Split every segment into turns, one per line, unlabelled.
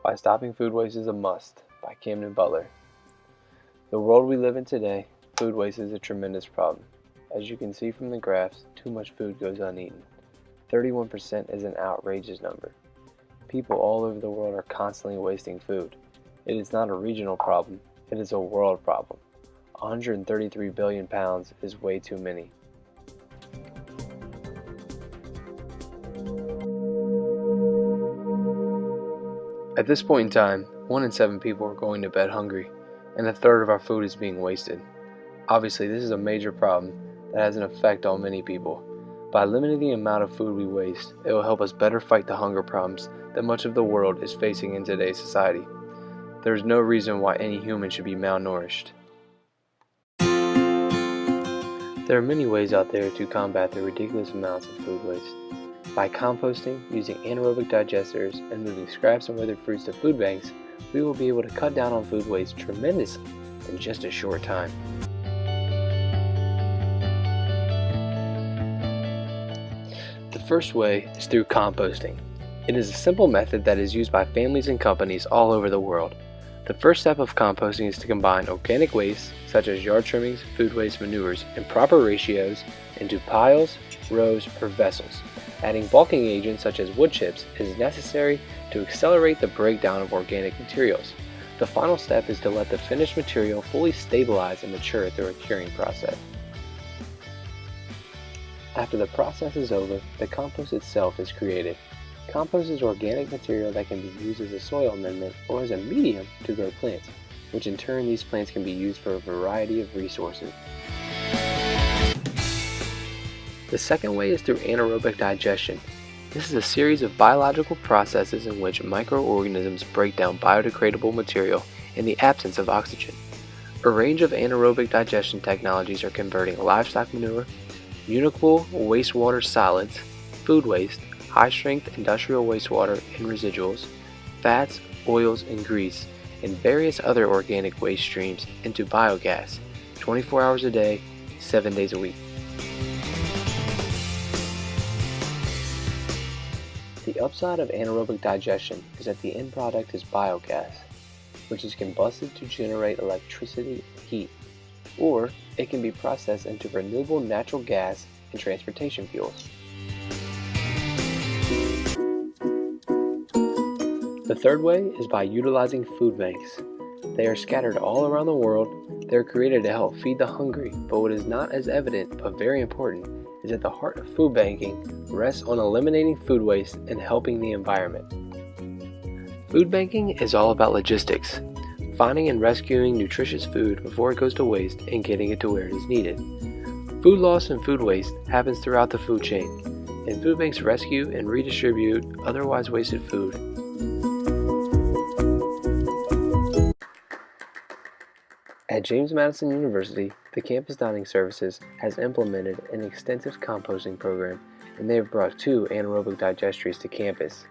Why Stopping Food Waste is a Must by Camden Butler. The world we live in today, food waste is a tremendous problem. As you can see from the graphs, too much food goes uneaten. 31% is an outrageous number. People all over the world are constantly wasting food. It is not a regional problem, it is a world problem. 133 billion pounds is way too many. At this point in time, 1 in 7 people are going to bed hungry, and a third of our food is being wasted. Obviously, this is a major problem that has an effect on many people. By limiting the amount of food we waste, it will help us better fight the hunger problems that much of the world is facing in today's society. There is no reason why any human should be malnourished. There are many ways out there to combat the ridiculous amounts of food waste. By composting, using anaerobic digesters, and moving scraps and withered fruits to food banks, we will be able to cut down on food waste tremendously in just a short time. The first way is through composting. It is a simple method that is used by families and companies all over the world. The first step of composting is to combine organic waste, such as yard trimmings, food waste, manures, in proper ratios into piles, rows, or vessels. Adding bulking agents such as wood chips is necessary to accelerate the breakdown of organic materials. The final step is to let the finished material fully stabilize and mature through a curing process. After the process is over, the compost itself is created. Compost is organic material that can be used as a soil amendment or as a medium to grow plants, which in turn these plants can be used for a variety of resources. The second way is through anaerobic digestion. This is a series of biological processes in which microorganisms break down biodegradable material in the absence of oxygen. A range of anaerobic digestion technologies are converting livestock manure, unicool wastewater solids, food waste, high-strength industrial wastewater and residuals, fats, oils, and grease, and various other organic waste streams into biogas, 24 hours a day, 7 days a week. The upside of anaerobic digestion is that the end product is biogas, which is combusted to generate electricity and heat, or it can be processed into renewable natural gas and transportation fuels. The third way is by utilizing food banks. They are scattered all around the world. They are created to help feed the hungry, but what is not as evident but very important is that the heart of food banking rests on eliminating food waste and helping the environment. Food banking is all about logistics, finding and rescuing nutritious food before it goes to waste and getting it to where it is needed. Food loss and food waste happens throughout the food chain, and food banks rescue and redistribute otherwise wasted food. At James Madison University, the campus dining services has implemented an extensive composting program, and they have brought 2 anaerobic digesters to campus.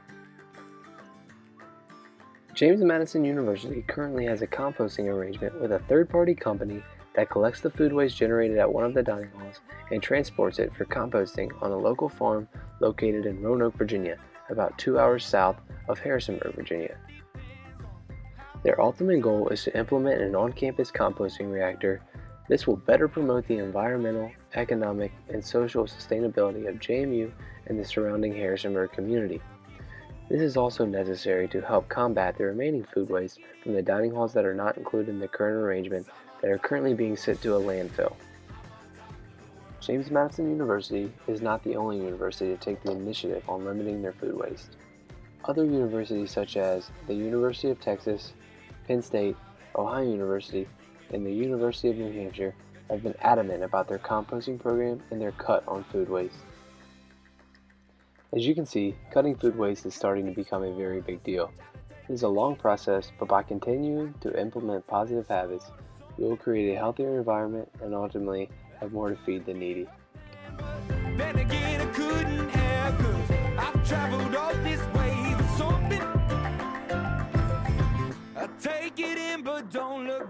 James Madison University currently has a composting arrangement with a third-party company that collects the food waste generated at one of the dining halls and transports it for composting on a local farm located in Roanoke, Virginia, about 2 hours south of Harrisonburg, Virginia. Their ultimate goal is to implement an on-campus composting reactor. This will better promote the environmental, economic, and social sustainability of JMU and the surrounding Harrisonburg community. This is also necessary to help combat the remaining food waste from the dining halls that are not included in the current arrangement that are currently being sent to a landfill. James Madison University is not the only university to take the initiative on limiting their food waste. Other universities such as the University of Texas, Penn State, Ohio University, and the University of New Hampshire have been adamant about their composting program and their cut on food waste. As you can see, cutting food waste is starting to become a very big deal. It is a long process, but by continuing to implement positive habits, we will create a healthier environment and ultimately have more to feed the needy. Then again, I couldn't have, 'cause I've traveled all this way for something. I take it in, but don't look down.